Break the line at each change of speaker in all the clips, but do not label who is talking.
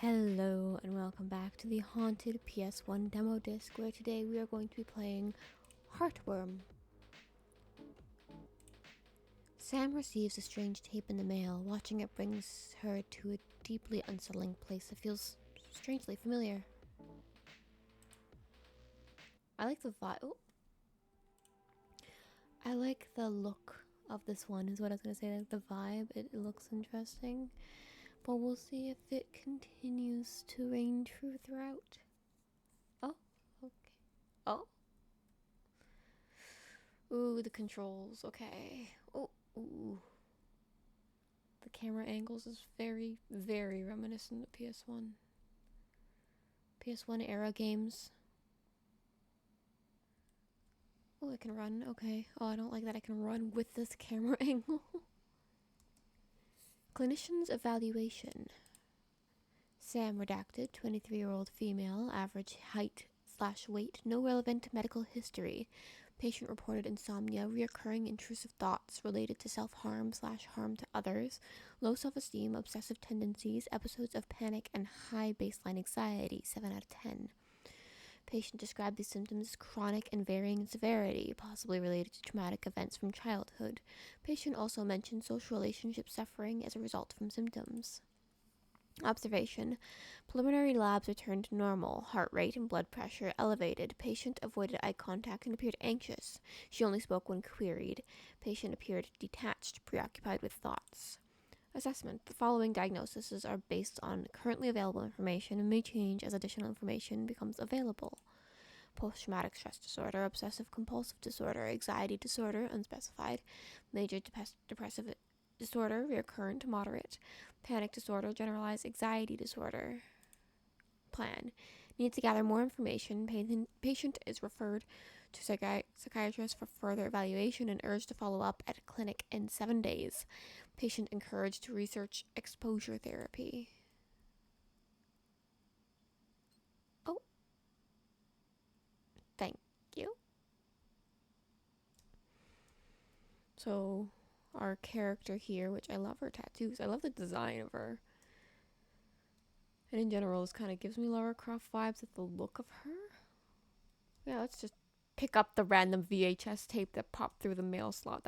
Hello and welcome back to the haunted PS1 demo disc, where today we are going to be playing Heartworm. Sam receives a strange tape in the mail. Watching it brings her to a deeply unsettling place that feels strangely familiar. I like the vibe. Oh. I like the look of this one, is what I was going to say. Like the vibe, it looks interesting. But we'll see if it continues to reign true throughout. Oh, okay. Oh. Ooh, the controls. Okay. Oh, ooh. The camera angles is very, very reminiscent of PS1. PS1 era games. Oh, I can run. Okay. Oh, I don't like that I can run with this camera angle. Clinician's evaluation. Sam redacted, 23-year-old female, average height/weight, no relevant medical history. Patient reported insomnia, reoccurring intrusive thoughts related to self-harm/harm to others, low self-esteem, obsessive tendencies, episodes of panic, and high baseline anxiety, 7 out of 10. Patient described these symptoms as chronic and varying in severity, possibly related to traumatic events from childhood. Patient also mentioned social relationship suffering as a result from symptoms. Observation. Preliminary labs returned to normal. Heart rate and blood pressure elevated. Patient avoided eye contact and appeared anxious. She only spoke when queried. Patient appeared detached, preoccupied with thoughts. Assessment. The following diagnoses are based on currently available information and may change as additional information becomes available. Post-traumatic stress disorder, obsessive compulsive disorder, anxiety disorder, unspecified, major depressive disorder, recurrent to moderate, panic disorder, generalized anxiety disorder. Plan. Needs to gather more information. Patient is referred to psychiatrist for further evaluation and urged to follow up at a clinic in 7 days. Patient encouraged to research exposure therapy. Oh, thank you. So, our character here, which I love her tattoos. I love the design of her. And in general, this kind of gives me Lara Croft vibes with the look of her. Yeah, let's just pick up the random VHS tape that popped through the mail slot.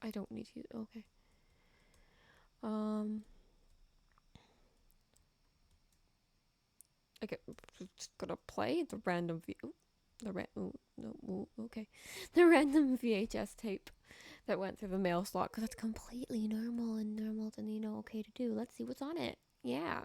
I don't need to, okay. Okay, just gonna play the random okay. The random VHS tape that went through the mail slot, because that's completely normal and okay to do. Let's see what's on it. Yeah.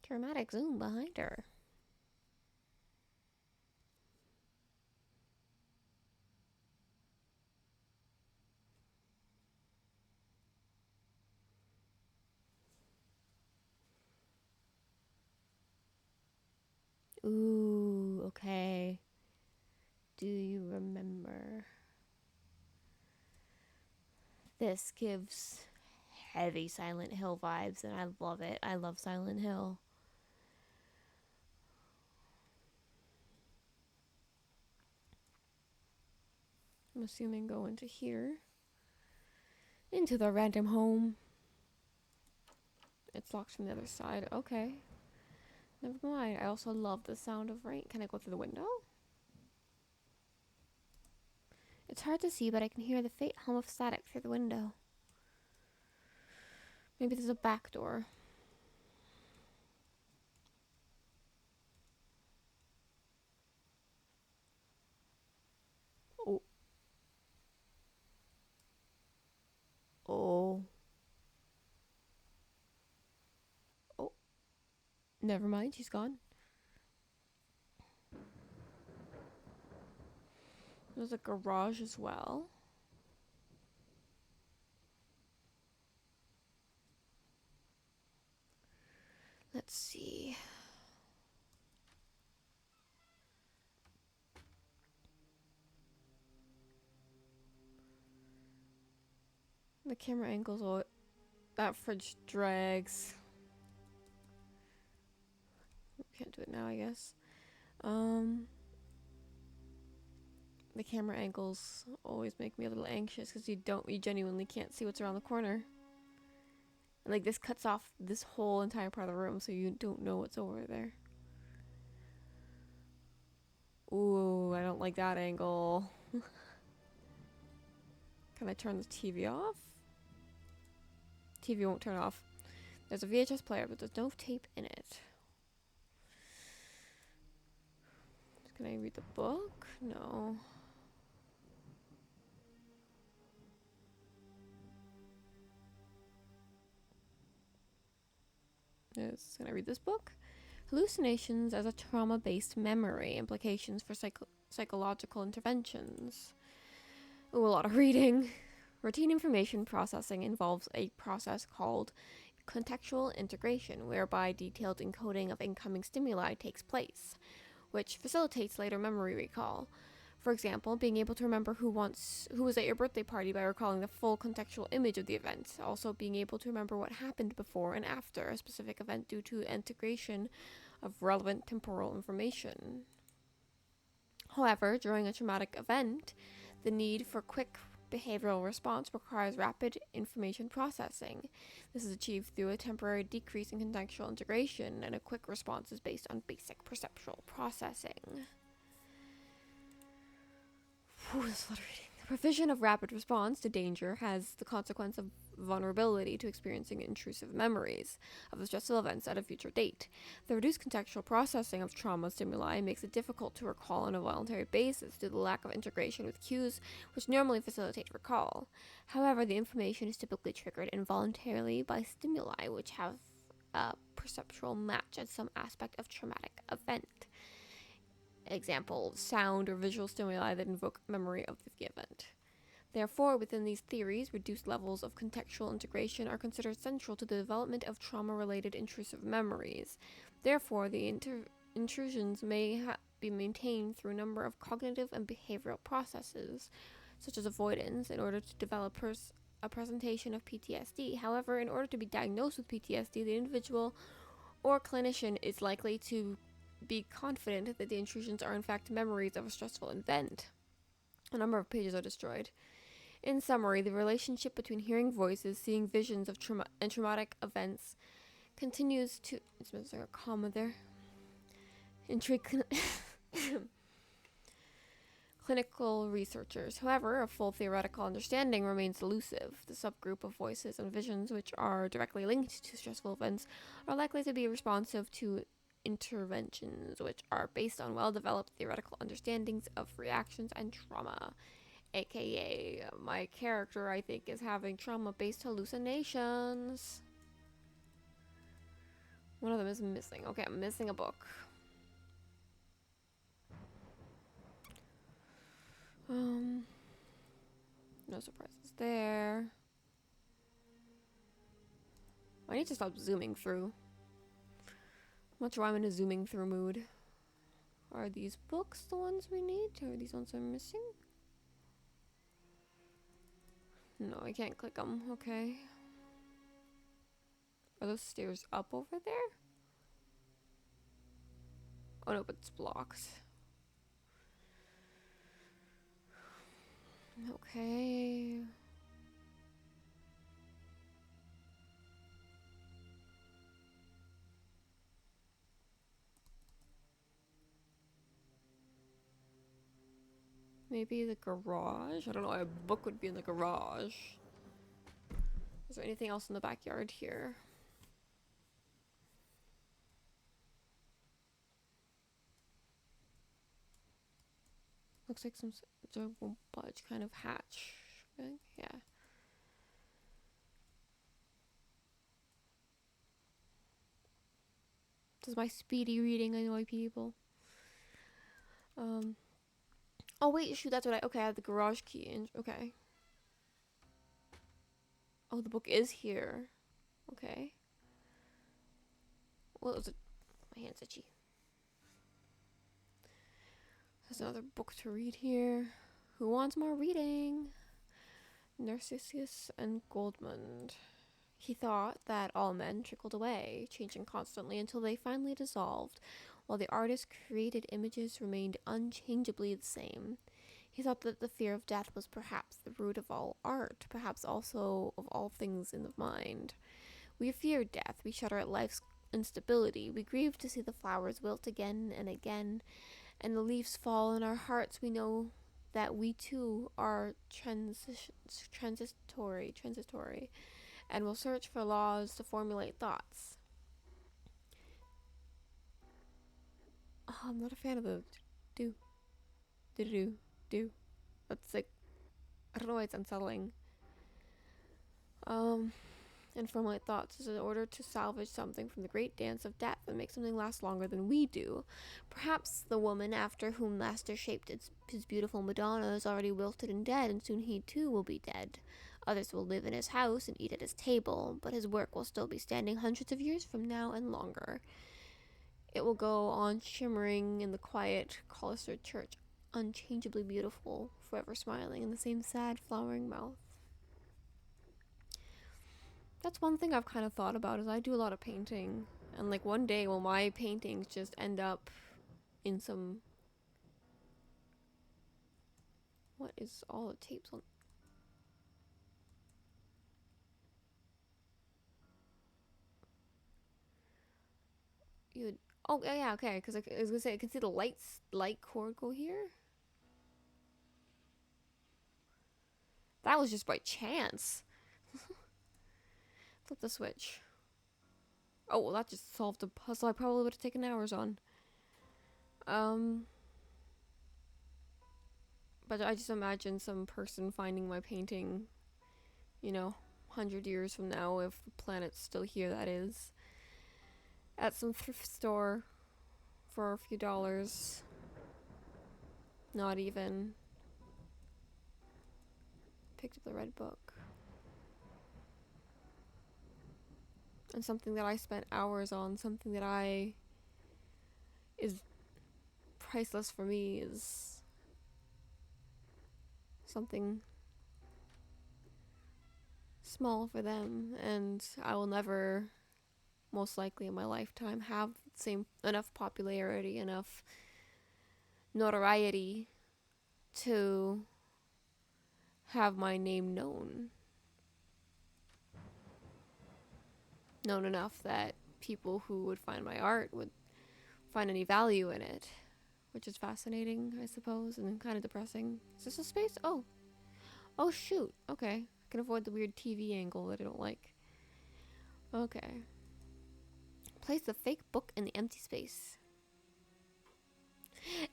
Dramatic zoom behind her. Ooh, okay. Do you remember? This gives heavy Silent Hill vibes, and I love it. I love Silent Hill. I'm assuming go into here. Into the random home. It's locked from the other side. Okay. Never mind. I also love the sound of rain. Can I go through the window? It's hard to see, but I can hear the faint hum of static through the window. Maybe there's a back door. Oh. Oh. Oh. Never mind. She's gone. There's a garage as well. Let's see. The camera angles. Oh, that fridge drags. now, I guess. The camera angles always make me a little anxious because you genuinely can't see what's around the corner. And, like, this cuts off this whole entire part of the room, so you don't know what's over there. Ooh, I don't like that angle. Can I turn the TV off? TV won't turn off. There's a VHS player, but there's no tape in it. Can I read the book? No. Yes. Can I read this book? Hallucinations as a trauma-based memory. Implications for psychological interventions. Ooh, a lot of reading. Routine information processing involves a process called contextual integration, whereby detailed encoding of incoming stimuli takes place, which facilitates later memory recall. For example, being able to remember who was at your birthday party by recalling the full contextual image of the event. Also being able to remember what happened before and after a specific event due to integration of relevant temporal information. However, during a traumatic event, the need for quick behavioral response requires rapid information processing. This is achieved through a temporary decrease in contextual integration, and a quick response is based on basic perceptual processing. That's a lot of reading. The provision of rapid response to danger has the consequence of vulnerability to experiencing intrusive memories of the stressful events at a future date. The reduced contextual processing of trauma stimuli makes it difficult to recall on a voluntary basis due to the lack of integration with cues which normally facilitate recall. However, the information is typically triggered involuntarily by stimuli which have a perceptual match at some aspect of traumatic event. Example, sound or visual stimuli that invoke memory of the event. Therefore, within these theories, reduced levels of contextual integration are considered central to the development of trauma-related intrusive memories. Therefore, the intrusions may be maintained through a number of cognitive and behavioral processes, such as avoidance, in order to develop a presentation of PTSD. However, in order to be diagnosed with PTSD, the individual or clinician is likely to be confident that the intrusions are in fact memories of a stressful event. A number of pages are destroyed. In summary, the relationship between hearing voices, seeing visions of traumatic events continues to... It's missing a comma there. Intrigue clinical researchers. However, a full theoretical understanding remains elusive. The subgroup of voices and visions which are directly linked to stressful events are likely to be responsive to interventions which are based on well-developed theoretical understandings of reactions and trauma. AKA, my character, I think, is having trauma-based hallucinations. One of them is missing. Okay, I'm missing a book. No surprises there. I need to stop zooming through. Much why I'm in a zooming through mood. Are these books the ones we need? Or are these ones I'm missing? No, I can't click them. Okay. Are those stairs up over there? Oh no, but it's blocked. Okay. Maybe the garage? I don't know, a book would be in the garage. Is there anything else in the backyard here? Looks like some durable budge kind of hatch. Yeah. Does my speedy reading annoy people? Oh wait, shoot, that's what I have the garage key in. Okay. Oh, the book is here. Okay. Well, my hand's itchy. There's another book to read here. Who wants more reading? Narcissus and Goldmund. He thought that all men trickled away, changing constantly until they finally dissolved, while the artist's created images remained unchangeably the same. He thought that the fear of death was perhaps the root of all art, perhaps also of all things in the mind. We fear death, we shudder at life's instability, we grieve to see the flowers wilt again and again, and the leaves fall in our hearts. We know that we too are transitory, and will search for laws to formulate thoughts. Oh, I'm not a fan of the do, do. That's like, I don't know why it's unsettling. And formulate thoughts is in order to salvage something from the great dance of death and make something last longer than we do. Perhaps the woman after whom Master shaped his beautiful Madonna is already wilted and dead, and soon he too will be dead. Others will live in his house and eat at his table, but his work will still be standing hundreds of years from now and longer. It will go on shimmering in the quiet, cloistered church, unchangeably beautiful, forever smiling in the same sad, flowering mouth. That's one thing I've kind of thought about, is I do a lot of painting, and like one day will my paintings just end up in some, what is all the tapes on? You would, oh yeah, okay, because I was gonna say I can see the light cord go here. That was just by chance. Flip the switch. Oh well, that just solved a puzzle I probably would have taken hours on. But I just imagine some person finding my painting, 100 years from now, if the planet's still here, that is, at some thrift store for a few dollars. Not even. Picked up the red book. And something that I spent hours on, something that is priceless for me, is something small for them, and I will never, most likely in my lifetime, have enough popularity, enough notoriety to have my name known enough that people who would find my art would find any value in it, which is fascinating, I suppose, and kind of depressing. Is this a space? Oh shoot, okay. I can avoid the weird TV angle that I don't like. Okay. Place the fake book in the empty space.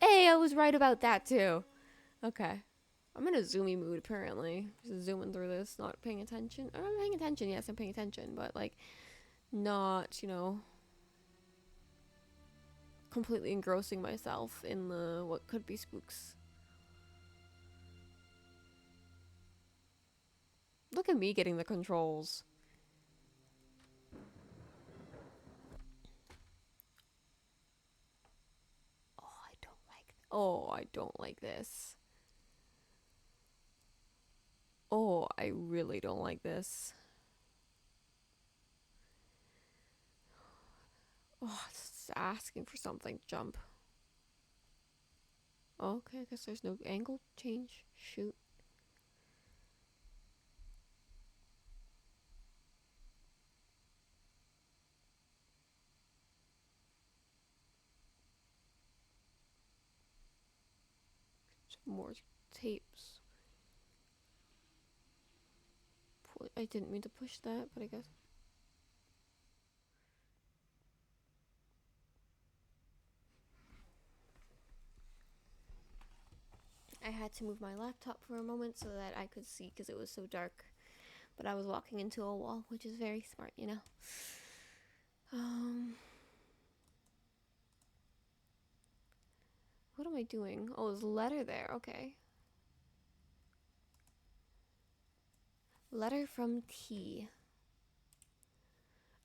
Hey, I was right about that too. Okay. I'm in a zoomy mood, apparently. Just zooming through this, not paying attention. I'm paying attention, yes, I'm paying attention, but like, not, completely engrossing myself in the what could be spooks. Look at me getting the controls. I don't like this. Oh, I really don't like this. Oh, it's asking for something. Jump. Okay, I guess there's no angle change. Shoot. More tapes. I didn't mean to push that, but I guess. I had to move my laptop for a moment so that I could see because it was so dark. But I was walking into a wall, which is very smart, What am I doing? Oh, there's a letter there. Okay. Letter from T.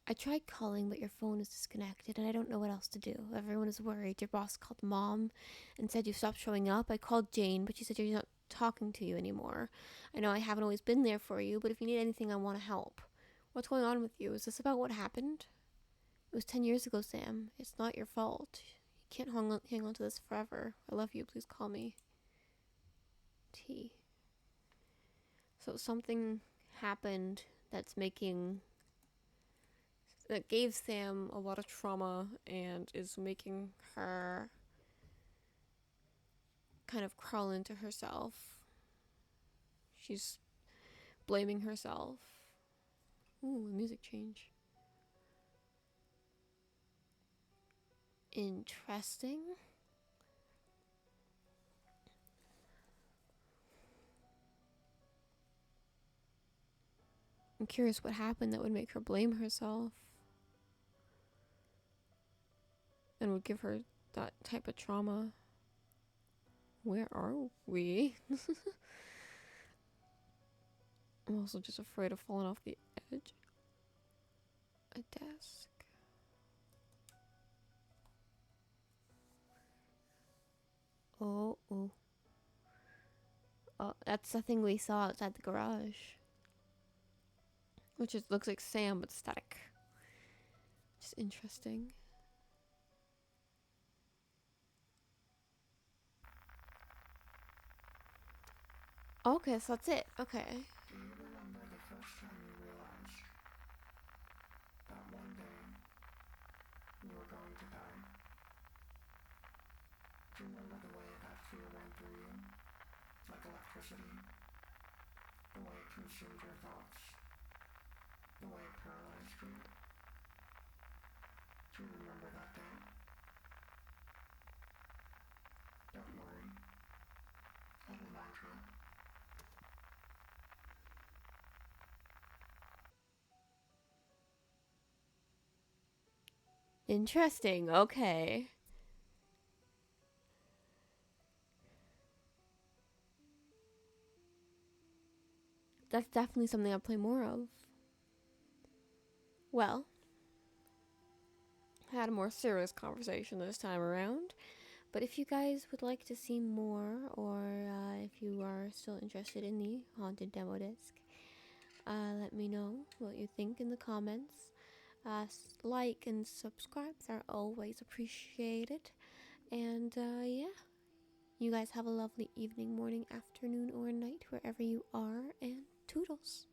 I tried calling, but your phone is disconnected, and I don't know what else to do. Everyone is worried. Your boss called Mom and said you stopped showing up. I called Jane, but she said you're not talking to you anymore. I know I haven't always been there for you, but if you need anything, I want to help. What's going on with you? Is this about what happened? It was 10 years ago, Sam. It's not your fault. can't hang on to this forever. I love you. Please call me T. So something happened that gave Sam a lot of trauma and is making her kind of crawl into herself. She's blaming herself. Ooh, a music change. Interesting. I'm curious what happened that would make her blame herself and would give her that type of trauma. Where are we? I'm also just afraid of falling off the edge. A desk. Oh. Oh, that's the thing we saw outside the garage. Which looks like Sam, but static. Just interesting. Okay, so that's it. Okay.
Do you remember the first time you realized that one day you were going to die? Do you remember the way that fear went through you? Like electricity? The way it consumed your thoughts? The way it paralyzed you? Do you remember that day? Don't worry. I'll remind you.
Interesting. Okay. That's definitely something I'll play more of. Well, I had a more serious conversation this time around. But if you guys would like to see more, or if you are still interested in the Haunted Demo Disc, let me know what you think in the comments. Like and subscribes are always appreciated. And yeah, you guys have a lovely evening, morning, afternoon, or night, wherever you are, and toodles.